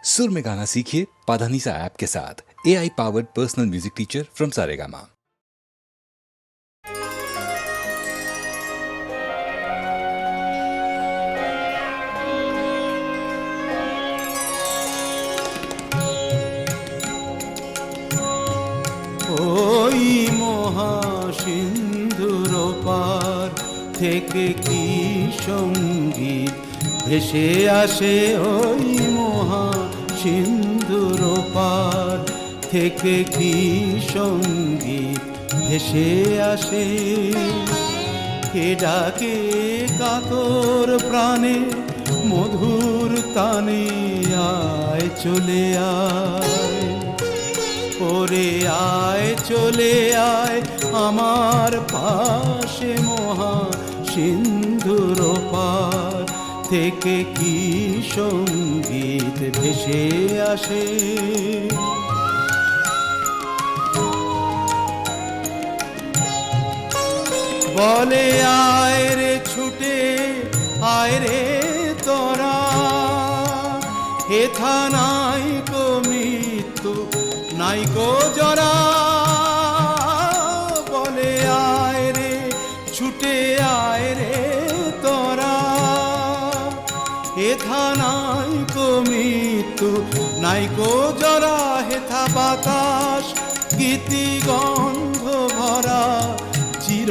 सुर में गाना सीखिए पाधानीसा ऐप के साथ। AI powered personal music teacher from Saregama. ওই মহাসিন্ধুর পার থেকে কি সঙ্গীত ভেসে আসে, ওই মহাসিন্ধুর পার থেকে কি সঙ্গীত ভেসে আসে। কে ডাকে কাতর প্রাণে মধুর তানে, আয় চলে আয় ওরে আয় চলে আয় আমার পাশে, মহাসিন্ধুর পার থেকে কি সঙ্গীত ভেসে আসে। বলে আয় রে ছুটে আয় রে তোরা, হেথা নাই কো মৃত্যু নাই কো জরা। বলে আয় রে ছুটে আয় রে তোরা, হেথা নাই কো মৃত্যু নাই কো জরা। হেথা বাতাস গীতি গন্ধ ভরা, চির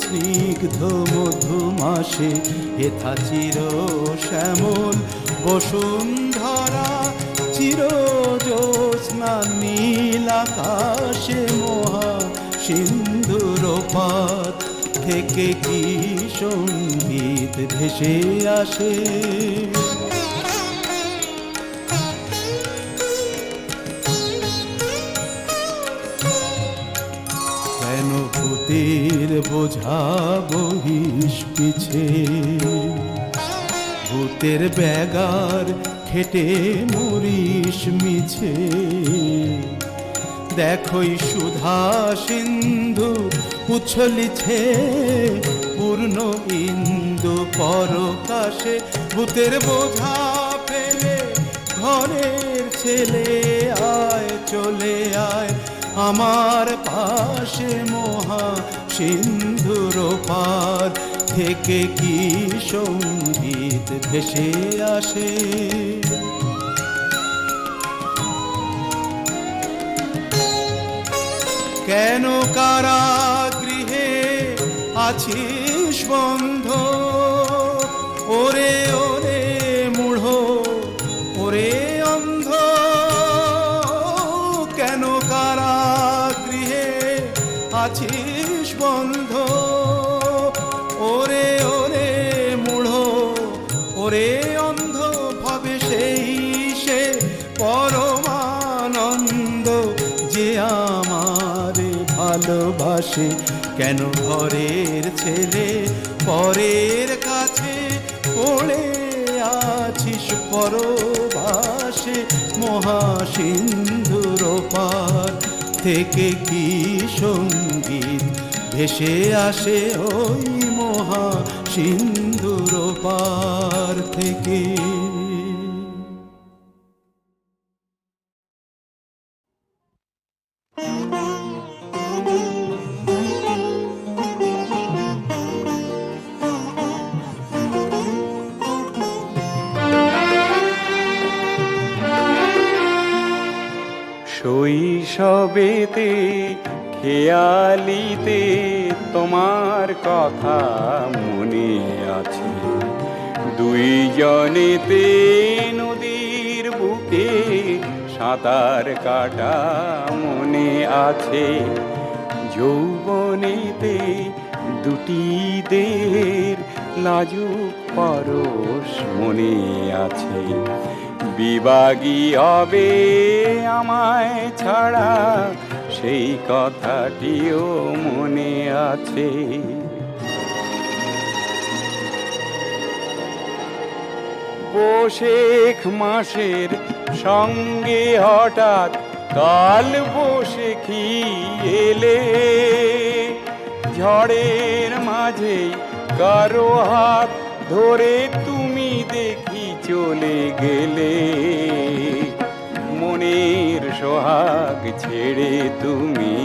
স্নিগ্ধ মধুমাসে হেথা চির শ্যামল বসুন্ধরা। চির জ্যোৎস্না নীল আকাশে মহাসিন্ধুর পার থেকে কি সঙ্গীত ভেসে আসে। কেন ভূতের বোঝা বহিস পিছে, ভূতের ব্যাগার খেটে মরিস মিছে। দেখোই সুধা সিন্ধু উছলিছে, পূর্ণ ইন্দু পরকাশে। ভূতের বোঝা ফেলে ঘরের ছেলে, আয় চলে আয় আমার পাশে, মহাসিন্ধুর পার থেকে কি সঙ্গীত ভেসে আসে। কেন কারাগৃহে আছিস বন্ধ, ওরে ওরে মূঢ় ওরে অন্ধ। কেন কারাগৃহে আছিস বন্ধ, ওরে ওরে মূঢ় ওরে অন্ধ। ভাবে সেই সে পরমানন্দ, যে আমারে ভালোবাসে। কেন ঘরের ছেলে পরের কাছে পড়ে আছিস পরবাসে, মহাসিন্ধুর পার থেকে কি সঙ্গীত ভেসে আসে, ওই মহাসিন্ধুর পার থেকে। শৈশবেতে খেয়ালিতে তোমার কথা মনে আছে, দুইজনেতে নদীর বুকে সাঁতার কাটা মনে আছে। যৌবনেতে দুটি দেহের লাজুক পরশ মনে আছে। বিভাগী হবে আমায় ছাড়া, সেই কথাটিও মনে আছে। বৈশাখ মাসের সঙ্গে হঠাৎ কাল বৈশাখী এলে, ঝড়ের মাঝে কারো হাত ধরে তুমি দেখি চলে গেলে। ছেড়ে তুমি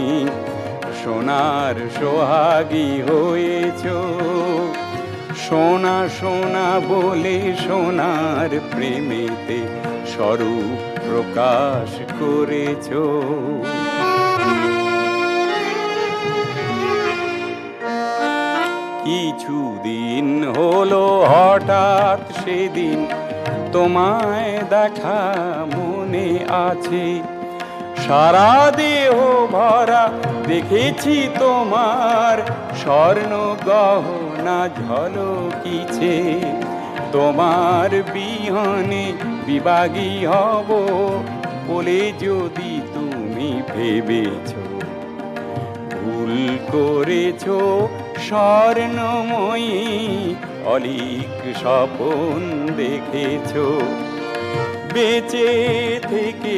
সোনার সোহাগী হয়েছ। সোনা সোনা বলে সোনার প্রেমেতে স্বরূপ প্রকাশ করেছ। কিছুদিন হলো হঠাৎ সেদিন তোমায় দেখা মনে আছে। সারা দেহ ভরা দেখেছি তোমার স্বর্ণ গহনা ঝলকিছে। তোমার বিহনে বিভাগী হব বলে যদি তুমি ভেবেছ, ভুল করেছ স্বর্ণময়ী অলিক স্বপন দেখেছ। বেঁচে থেকে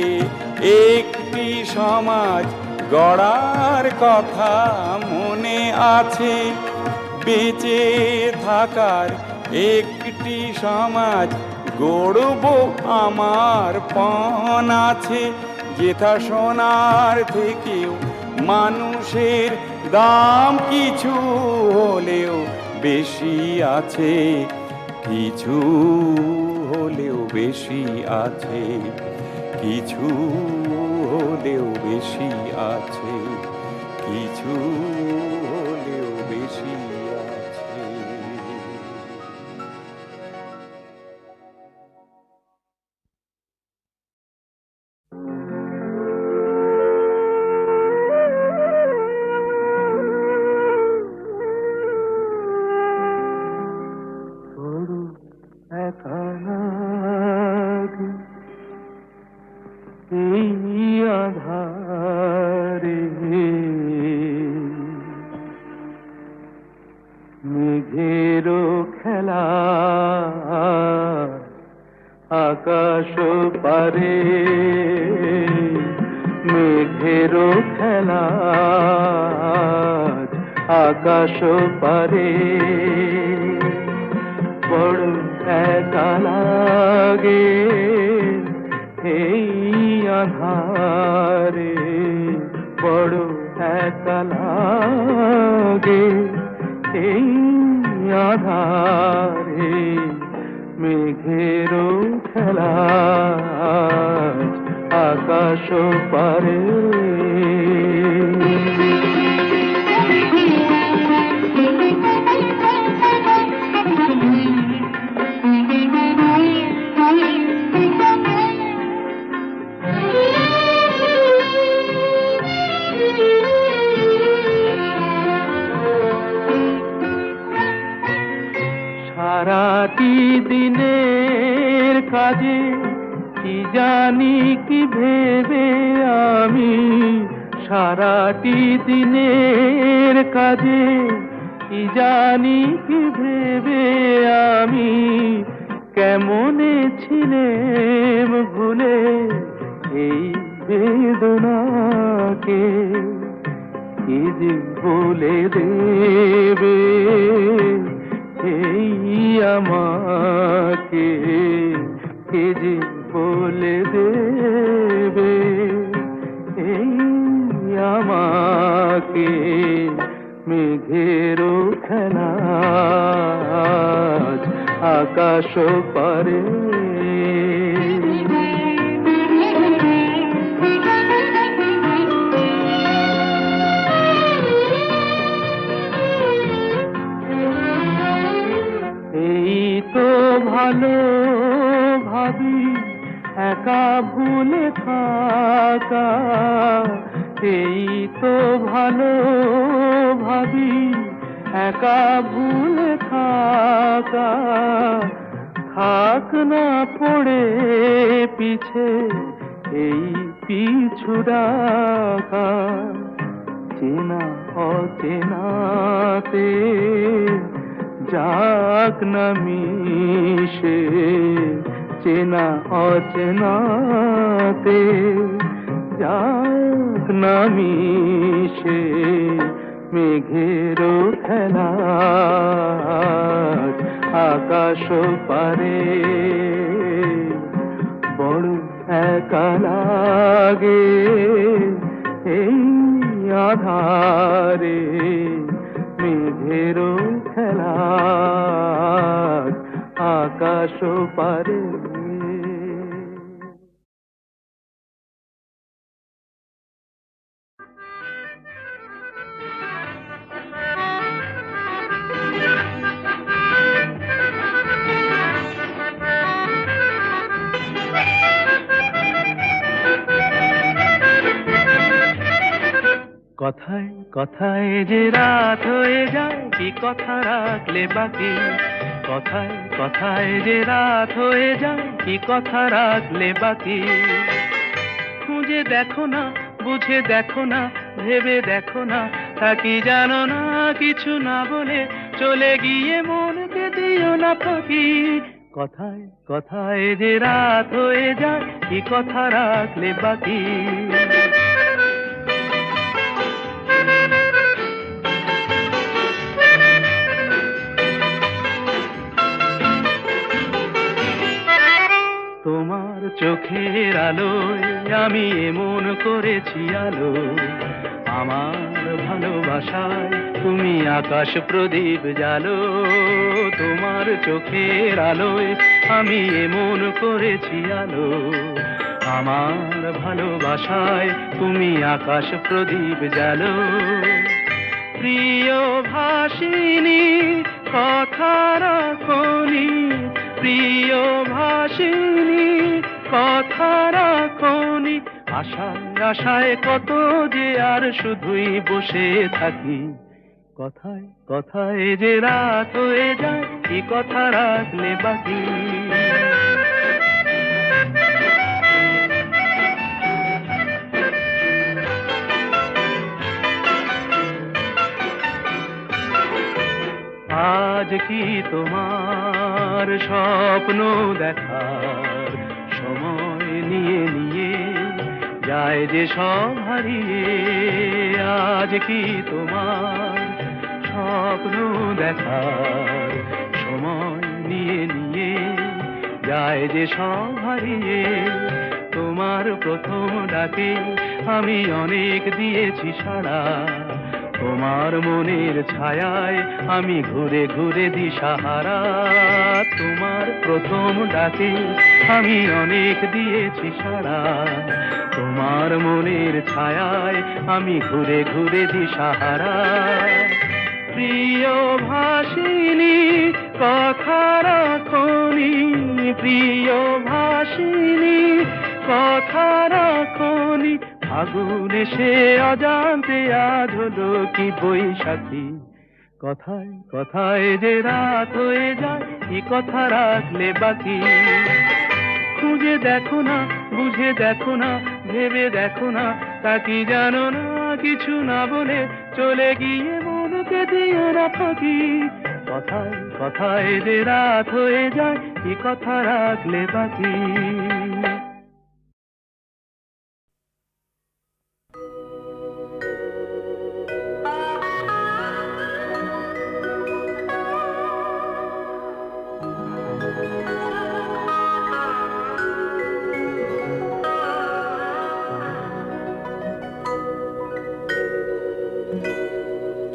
একটি সমাজ গড়ার কথা মনে আছে। বেঁচে থাকার একটি সমাজ গড়ব আমার পণ আছে। যেথা সোনার থেকেও মানুষের দাম কিছু হলেও বেশি আছে, কিছু হলেও বেশি আছে, কিছু হলেও বেশি আছে, কিছু হলেও বেশি আছে। মেঘেরো খেলা আকাশ পারে, মেঘেরো খেলা আকাশ পারে। বড় একা লাগে এই আধারে, বড় একা লাগে এই আধারে। মেঘেরও খেলা আকাশ পারে। সারাটি দিনের কাজে কি জানি কি ভেবে আমি, সারাটি দিনের কাজে কি জানি কি ভেবে আমি, কেমনে ছিলেম ভুলে এই বেদনাকে। কি যে বলে দেবে এই আমাকে, কে যে বলে দেবে এই আমাকে। মেঘেরও খেলা আকাশ পারে। ভালো ভাবি একা ভুলে থাকা, এই তো ভালো ভাবি একা ভুলে থাকা। থাক না পড়ে পিছে এই পিছু ডাকা, চেনা অচেনাতে যাক না মিশে, চেনা অচেনাতে যাক না মিশে। মেঘেরও খেলা আকাশ পারে। বড় একা লাগে এই আধারে মেঘেরও খেলা আকাশ পারে। কথায় কথায় যে রাত হয়ে যায় কি কথা রাখলে বাকি, কথায় কথায় যে রাত হয়ে যায় কি কথা রাখলে বাকি। খুঁজে দেখো না, বুঝে দেখো না, ভেবে দেখো না, তা কি জানো না, কিছু না বলে চলে গিয়ে মনকে দিও না ফাঁকি। কথায় কথায় যে রাত হয়ে যায় কি কথা রাখলে বাকি। তোমার চোখের আলোয় আমি এমন করেছি আলো, আমার ভালোবাসায় তুমি আকাশ প্রদীপ জ্বালো। তোমার চোখের আলোয় আমি এমন করেছি আলো, আমার ভালোবাসায় তুমি আকাশ প্রদীপ জ্বালো। প্রিয় ভাসিনী কথা রাখনি, প্রিয় ভাসিনী কথা রাখনি, আশায় আশায় কত যে আর শুধুই বসে থাকি। কথায় কথায় যে রাত হয়ে যায় কি কথা রাখলে বাকি। আজ কি তোমার স্বপ্ন দেখার সময় নিয়ে নিয়ে যায় যে সব হারিয়ে। আজ কি তোমার স্বপ্ন দেখার সময় নিয়ে নিয়ে যায় যে সব হারিয়ে। তোমার প্রথম ডাকে আমি অনেক দিয়েছি সাড়া, তোমার মনের ছায়ায় আমি ঘুরে ঘুরে দিশাহারা। তোমার প্রথম ডাকে আমি অনেক দিয়েছি সাড়া, তোমার মনের ছায়ায় আমি ঘুরে ঘুরে দিশাহারা। প্রিয় ভাসিনী কথা রাখনি, প্রিয় ভাসিনী কথা রাখনি, আগুন এসে অজান্তে আজ হলো কি বৈশাখী। কথায় কথায় যে রাত হয়ে যায় কি কথা রাখলে বাকি। খুঁজে দেখো না, বুঝে দেখো না, ভেবে দেখো না, তা কি জানো না, কিছু না বলে চলে গিয়ে মনকে দিও না ফাঁকি। কথায় কথায় যে রাত হয়ে যায় কি কথা রাখলে বাকি।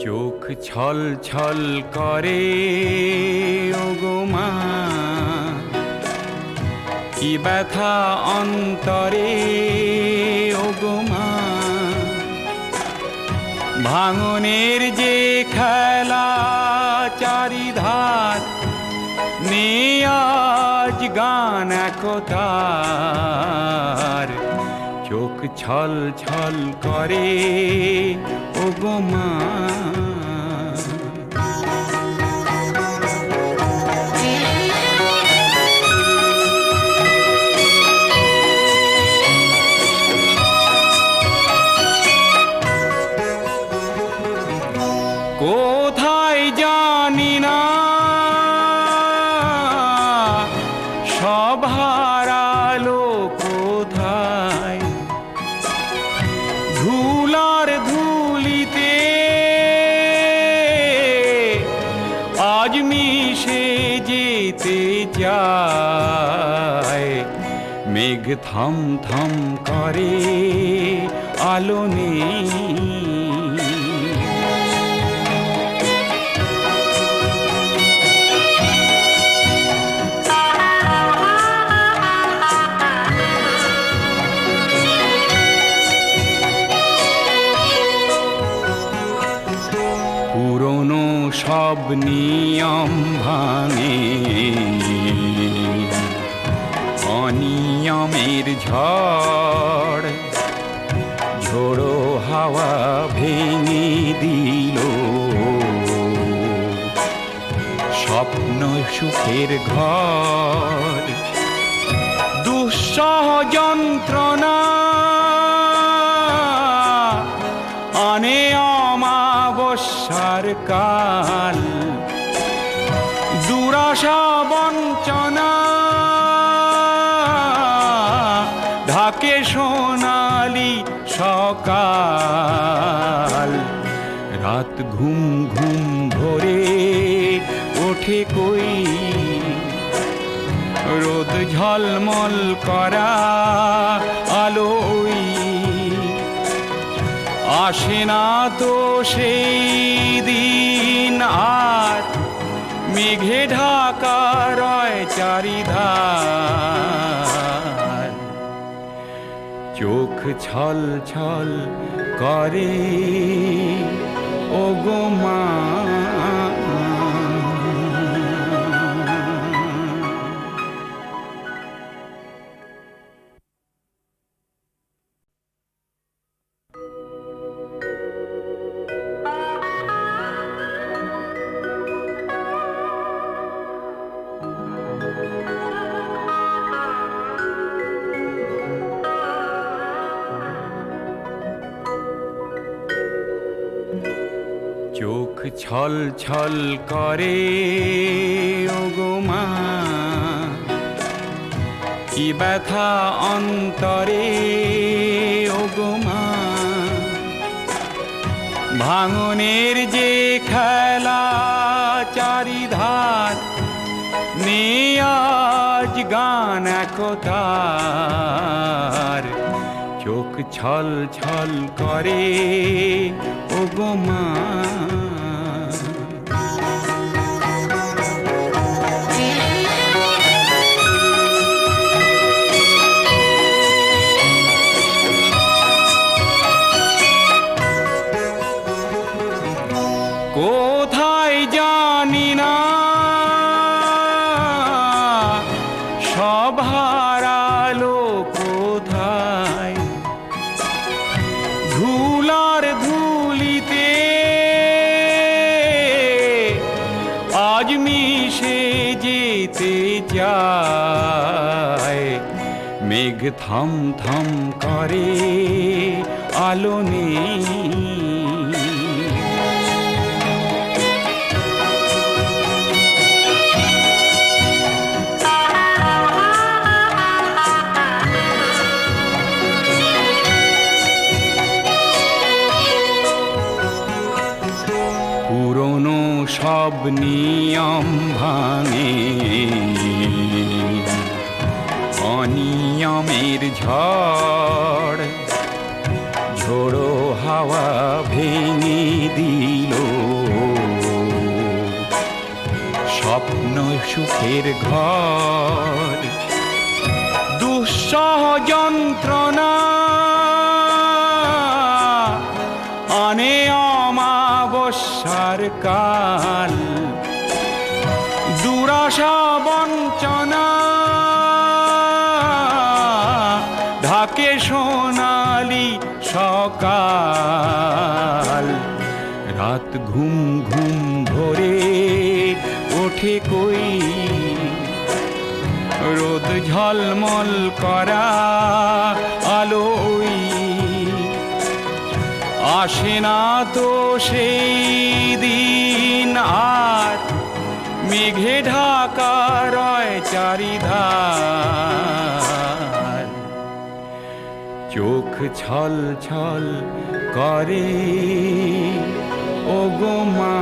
চোখ ছল ছল করে ওগো মা, কি ব্যথা অন্তরে ওগো মা। ভাঙনের যে খেলা চারিধার, নে আজ গান একতার। চোখ ছল ছল করে ওগো মা। কোথায় জানি না সব হারালো কোথায়, ধুলার ধুলিতে আজ মিশে যেতে চায়। মেঘ মেঘ থম থম করে আলো নেই। পুরনো সব নিয়ম ভাঙে অনিয়মের ঝড়, ঝোড়ো হাওয়া ভেঙে দিল স্বপ্ন সুখের ঘর। দুঃসহ যন্ত্রণা আনে অমাবস্যার কাল, দুরাশা বঞ্চনা ঢাকে সোনালি সকাল। রাত ঘুম ঘুম ভরে ওঠে কই, রোদ ঝলমল করা আলোই। আসে না তো সেই দিন আর, মেঘে ঢাকা রয় চারিধার। চোখ ছল ছল করে ওগো মা, চোখ ছল ছল করে ওগো মা, কি ব্যথা অন্তরে ওগো মা। ভাঙনের যে খেলা চারিধার, নেই আজ গান একতার। চোখ ছল ছল করে ওগো মা। কোথায় জানি না সব হারালো কোথায়, ধুলার ধুলিতে আজ মিশে যেতে চায়। মেঘ থম থম করে আলো নেই। পুরনো সব নিয়ম ভাঙে অনিয়মের ঝড়, ঝোড়ো হাওয়া ভেঙে দিল স্বপ্ন সুখের ঘর। দুঃসহ যন্ত্রণা আনে অমাবস্যার কাল, দুরাশা বঞ্চনা ঢাকে সোনালি সকাল। রাত ঘুম ঘুম ভরে ওঠে কই, রোদ ঝলমল করা আলোই। আসে না তো সেই দিন আর, মেঘে ঢাকা রয় চারিধার। চোখ ছল ছল করে ওগো মা।